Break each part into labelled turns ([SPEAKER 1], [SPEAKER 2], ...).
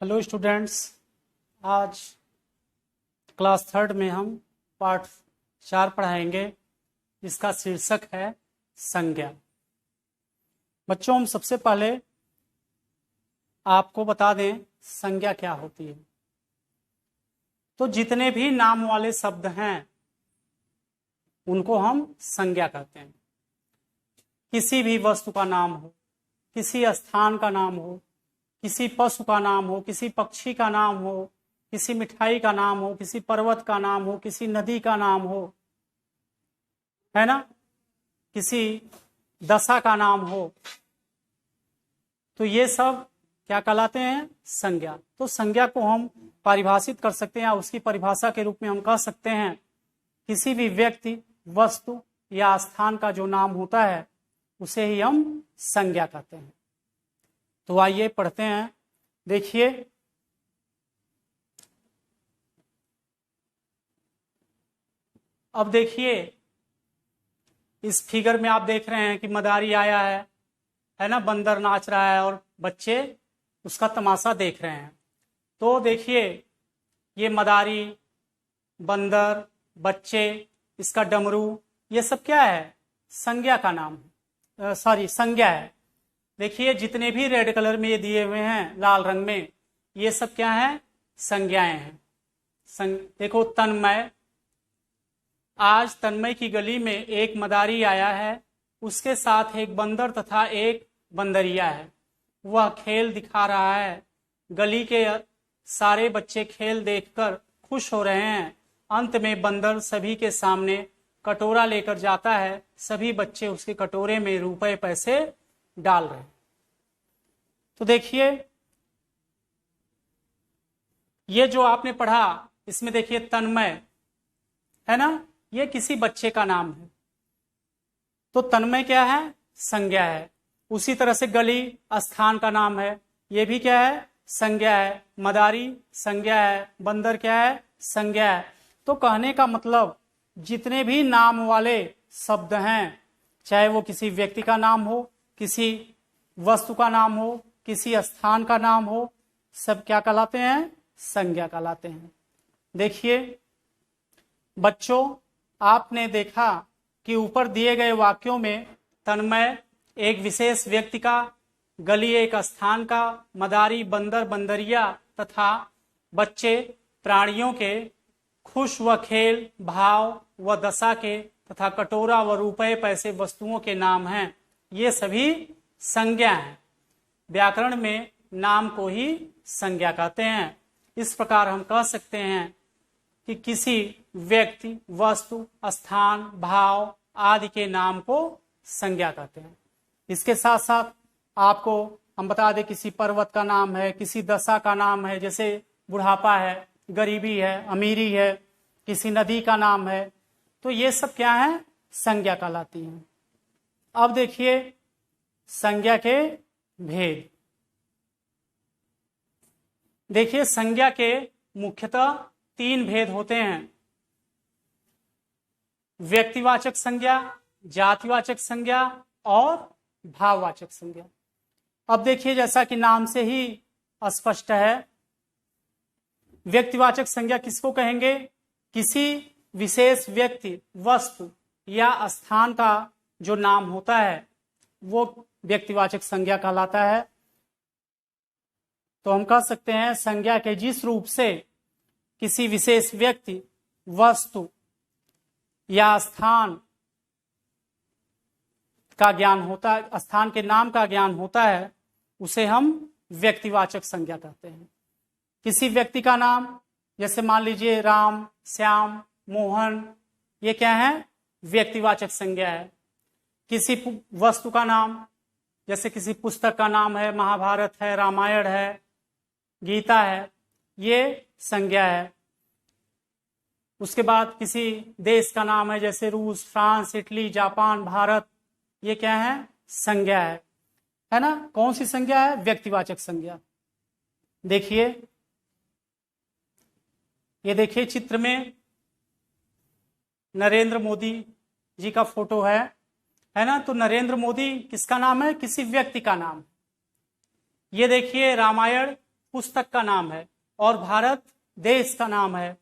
[SPEAKER 1] Hello students. आज class third में हम पार्ट 4 पढ़ाएंगे। इसका शीर्षक है संज्ञा। बच्चों, हम सबसे पहले आपको बता दें संज्ञा क्या होती है। तो जितने भी नाम वाले शब्द हैं उनको हम संज्ञा कहते हैं। किसी भी वस्तु का नाम हो, किसी स्थान का नाम हो, किसी पशु का नाम हो, किसी पक्षी का नाम हो, किसी मिठाई का नाम हो, किसी पर्वत का नाम हो, किसी नदी का नाम हो, है ना, किसी दशा का नाम हो, तो ये सब क्या कहलाते हैं? संज्ञा। तो संज्ञा को हम परिभाषित कर सकते हैं, उसकी परिभाषा के रूप में हम कह सकते हैं किसी भी व्यक्ति, वस्तु या स्थान का जो नाम होता है उसे ही हम संज्ञा कहते हैं। तो आइए पढ़ते हैं। देखिए, अब देखिए इस फिगर में आप देख रहे हैं कि मदारी आया है ना, बंदर नाच रहा है और बच्चे उसका तमाशा देख रहे हैं। तो देखिए ये मदारी, बंदर, बच्चे, इसका डमरू, ये सब क्या है? संज्ञा का नाम है, संज्ञा है। देखिए जितने भी रेड कलर में ये दिए हुए हैं, लाल रंग में, ये सब क्या है? संज्ञाएं हैं। देखो तन्मय, आज तन्मय की गली में एक मदारी आया है, उसके साथ एक बंदर तथा एक बंदरिया है। वह खेल दिखा रहा है। गली के सारे बच्चे खेल देखकर खुश हो रहे हैं। अंत में बंदर सभी के सामने कटोरा लेकर जाता है। सभी बच्चे उसके कटोरे में रुपए पैसे डाल रहे हैं। तो देखिए ये जो आपने पढ़ा, इसमें देखिए तन्मय है ना, ये किसी बच्चे का नाम है। तो तन्मय क्या है? संज्ञा है। उसी तरह से गली स्थान का नाम है, ये भी क्या है? संज्ञा है। मदारी संज्ञा है। बंदर क्या है? संज्ञा है। तो कहने का मतलब जितने भी नाम वाले शब्द हैं, चाहे वो किसी व्यक्ति का नाम हो, किसी वस्तु का नाम हो, किसी स्थान का नाम हो, सब क्या कहलाते हैं? संज्ञा कहलाते हैं। देखिए बच्चों, आपने देखा कि ऊपर दिए गए वाक्यों में तन्मय एक विशेष व्यक्ति का, गली एक स्थान का, मदारी बंदर बंदरिया तथा बच्चे प्राणियों के, खुश व खेल भाव व दशा के तथा कटोरा व रुपए पैसे वस्तुओं के नाम हैं। ये सभी संज्ञा हैं। व्याकरण में नाम को ही संज्ञा कहते हैं। इस प्रकार हम कह सकते हैं कि किसी व्यक्ति, वस्तु, स्थान, भाव आदि के नाम को संज्ञा कहते हैं। इसके साथ साथ आपको हम बता दें, किसी पर्वत का नाम है, किसी दशा का नाम है, जैसे बुढ़ापा है, गरीबी है, अमीरी है, किसी नदी का नाम है, तो ये सब क्या है? संज्ञा कहलाती हैं। अब देखिए संज्ञा के भेद। देखिए संज्ञा के मुख्यतः 3 भेद होते हैं: व्यक्तिवाचक संज्ञा, जातिवाचक संज्ञा और भाववाचक संज्ञा। अब देखिए जैसा कि नाम से ही स्पष्ट है, व्यक्तिवाचक संज्ञा किसको कहेंगे? किसी विशेष व्यक्ति, वस्तु या स्थान का जो नाम होता है वो व्यक्तिवाचक संज्ञा कहलाता है। तो हम कह सकते हैं संज्ञा के जिस रूप से किसी विशेष व्यक्ति, वस्तु या स्थान का ज्ञान होता है, स्थान के नाम का ज्ञान होता है, उसे हम व्यक्तिवाचक संज्ञा कहते हैं। किसी व्यक्ति का नाम, जैसे मान लीजिए राम, श्याम, मोहन, ये क्या है? व्यक्तिवाचक संज्ञा है। किसी वस्तु का नाम, जैसे किसी पुस्तक का नाम है, महाभारत है, रामायण है, गीता है, ये संज्ञा है। उसके बाद किसी देश का नाम है, जैसे रूस, फ्रांस, इटली, जापान, भारत, ये क्या है? संज्ञा है ना। कौन सी संज्ञा है? व्यक्तिवाचक संज्ञा। देखिए ये देखिए चित्र में नरेंद्र मोदी जी का फोटो है ना। तो नरेंद्र मोदी किसका नाम है? किसी व्यक्ति का नाम। ये देखिए रामायण पुस्तक का नाम है और भारत देश का नाम है।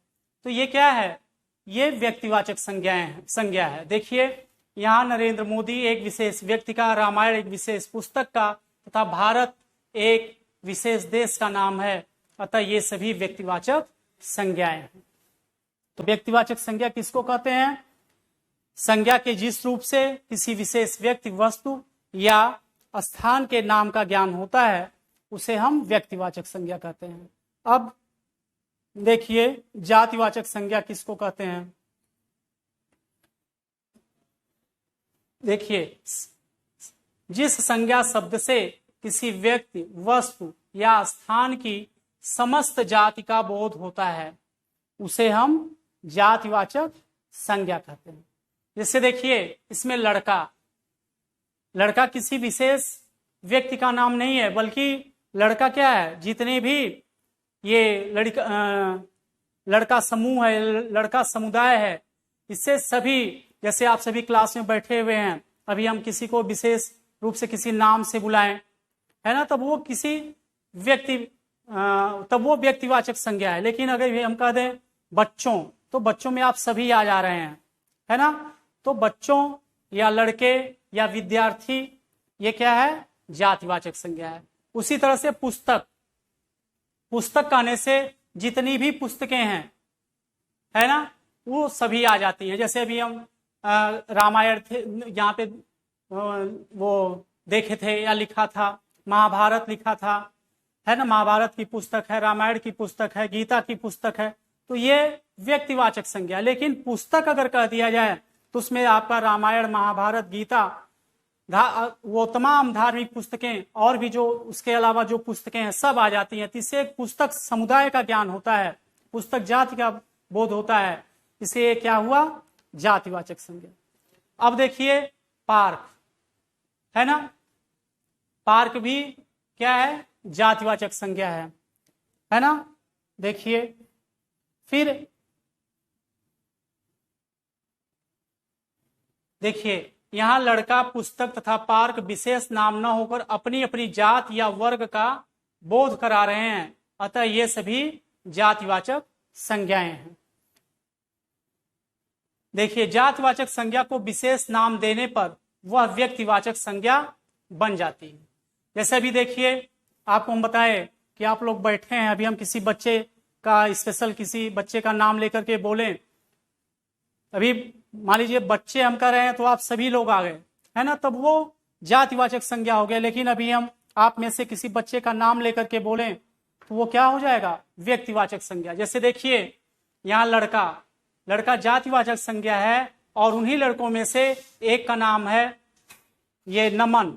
[SPEAKER 1] तो ये क्या है? ये व्यक्तिवाचक संज्ञा है। देखिए यहाँ नरेंद्र मोदी एक विशेष व्यक्ति का, रामायण एक विशेष पुस्तक का, तथा भारत एक विशेष देश का नाम है। अतः ये सभी व्यक्तिवाचक संज्ञाएं हैं। तो व्यक्तिवाचक संज्ञा किसको कहते हैं? संज्ञा के जिस रूप से किसी विशेष व्यक्ति, वस्तु या स्थान के नाम का ज्ञान होता है उसे हम व्यक्तिवाचक संज्ञा कहते हैं। अब देखिए जातिवाचक संज्ञा किसको कहते हैं? देखिए जिस संज्ञा शब्द से किसी व्यक्ति, वस्तु या स्थान की समस्त जाति का बोध होता है उसे हम जातिवाचक संज्ञा कहते हैं। जैसे देखिए इसमें लड़का किसी विशेष व्यक्ति का नाम नहीं है, बल्कि लड़का क्या है? जितने भी ये लड़का समूह है, लड़का समुदाय है, इससे सभी, जैसे आप सभी क्लास में बैठे हुए हैं, अभी हम किसी को विशेष रूप से किसी नाम से बुलाएं, है ना, तब वो किसी व्यक्ति, तब वो व्यक्तिवाचक संज्ञा है। लेकिन अगर हम कह दें बच्चों, तो बच्चों में आप सभी आ जा रहे हैं, है ना, तो बच्चों या लड़के या विद्यार्थी, ये क्या है? जातिवाचक संज्ञा है। उसी तरह से पुस्तक कहने से जितनी भी पुस्तकें हैं, है ना, वो सभी आ जाती हैं। जैसे अभी हम रामायण थे यहाँ पे वो देखे थे या लिखा था, महाभारत लिखा था, है ना, महाभारत की पुस्तक है, रामायण की पुस्तक है, गीता की पुस्तक है, तो ये व्यक्तिवाचक संज्ञा। लेकिन पुस्तक अगर कह दिया जाए तो उसमें आपका रामायण, महाभारत, गीता, वो तमाम धार्मिक पुस्तकें और भी जो उसके अलावा जो पुस्तकें हैं सब आ जाती हैं। इससे एक पुस्तक समुदाय का ज्ञान होता है, पुस्तक जाति का बोध होता है, इसे क्या हुआ? जातिवाचक संज्ञा। अब देखिए पार्क, है ना, पार्क भी क्या है? जातिवाचक संज्ञा है ना। देखिए फिर देखिए यहां लड़का, पुस्तक तथा पार्क विशेष नाम न होकर अपनी अपनी जात या वर्ग का बोध करा रहे हैं, अतः ये सभी जातिवाचक संज्ञाएं हैं। देखिए जातिवाचक संज्ञा को विशेष नाम देने पर वह व्यक्तिवाचक संज्ञा बन जाती है। जैसे अभी देखिए आपको हम बताए कि आप लोग बैठे हैं, अभी हम किसी बच्चे का, स्पेशल किसी बच्चे का नाम लेकर के बोलें, अभी मान लीजिए बच्चे हम कह रहे हैं तो आप सभी लोग आ गए, है ना, तब वो जातिवाचक संज्ञा हो गया। लेकिन अभी हम आप में से किसी बच्चे का नाम लेकर के बोलें तो वो क्या हो जाएगा? व्यक्तिवाचक संज्ञा। जैसे देखिए यहाँ लड़का जातिवाचक संज्ञा है और उन्हीं लड़कों में से एक का नाम है ये नमन,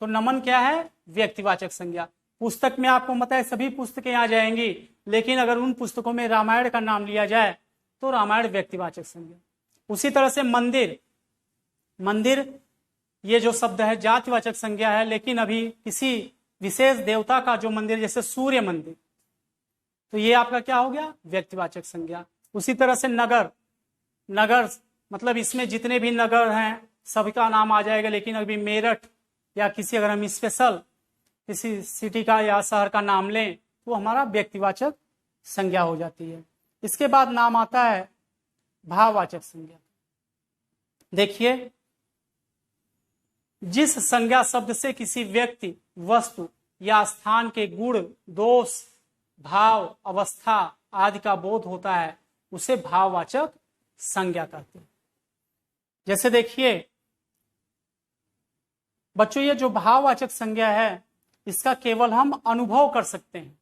[SPEAKER 1] तो नमन क्या है? व्यक्तिवाचक संज्ञा। पुस्तक में आपको पता है सभी पुस्तकें आ जाएंगी, लेकिन अगर उन पुस्तकों में रामायण का नाम लिया जाए तो रामायण व्यक्तिवाचक संज्ञा। उसी तरह से मंदिर ये जो शब्द है जातिवाचक संज्ञा है, लेकिन अभी किसी विशेष देवता का जो मंदिर, जैसे सूर्य मंदिर, तो ये आपका क्या हो गया? व्यक्तिवाचक संज्ञा। उसी तरह से नगर मतलब इसमें जितने भी नगर हैं सबका नाम आ जाएगा, लेकिन अभी मेरठ या किसी अगर हम स्पेशल किसी सिटी का या शहर का नाम लें तो हमारा व्यक्तिवाचक संज्ञा हो जाती है। इसके बाद नाम आता है भाववाचक संज्ञा। देखिए जिस संज्ञा शब्द से किसी व्यक्ति, वस्तु या स्थान के गुण, दोष, भाव, अवस्था आदि का बोध होता है उसे भाववाचक संज्ञा कहते हैं। जैसे देखिए बच्चों, ये जो भाववाचक संज्ञा है इसका केवल हम अनुभव कर सकते हैं,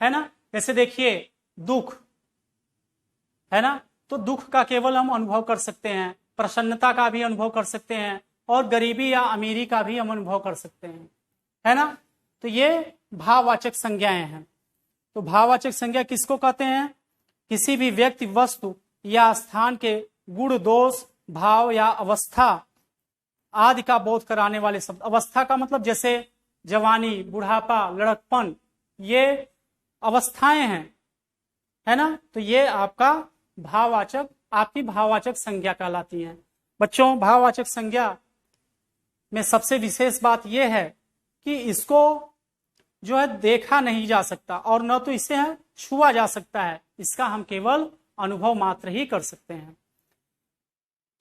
[SPEAKER 1] है ना। जैसे देखिए दुख, है ना, तो दुख का केवल हम अनुभव कर सकते हैं, प्रसन्नता का भी अनुभव कर सकते हैं और गरीबी या अमीरी का भी हम अनुभव कर सकते हैं, है ना। तो ये भाववाचक संज्ञाएं हैं। तो भाववाचक संज्ञा किसको कहते हैं? किसी भी व्यक्ति, वस्तु या स्थान के गुण, दोष, भाव या अवस्था आदि का बोध कराने वाले शब्द। अवस्था का मतलब जैसे जवानी, बुढ़ापा, लड़कपन, ये अवस्थाएं हैं, है ना। तो ये आपका भाववाचक, आपकी भाववाचक संज्ञा कहलाती हैं। बच्चों भाववाचक संज्ञा में सबसे विशेष बात यह है कि इसको जो है देखा नहीं जा सकता और न तो इसे छुआ जा सकता है, इसका हम केवल अनुभव मात्र ही कर सकते हैं।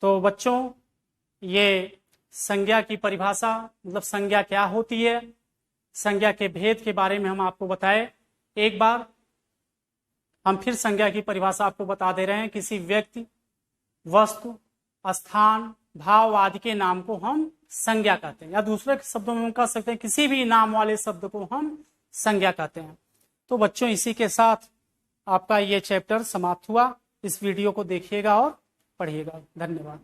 [SPEAKER 1] तो बच्चों, ये संज्ञा की परिभाषा, मतलब संज्ञा क्या होती है, संज्ञा के भेद के बारे में हम आपको बताए। एक बार हम फिर संज्ञा की परिभाषा आपको बता दे रहे हैं। किसी व्यक्ति, वस्तु, स्थान, भाव आदि के नाम को हम संज्ञा कहते हैं, या दूसरे शब्दों में हम कह सकते हैं किसी भी नाम वाले शब्द को हम संज्ञा कहते हैं। तो बच्चों, इसी के साथ आपका ये चैप्टर समाप्त हुआ। इस वीडियो को देखिएगा और पढ़िएगा। धन्यवाद।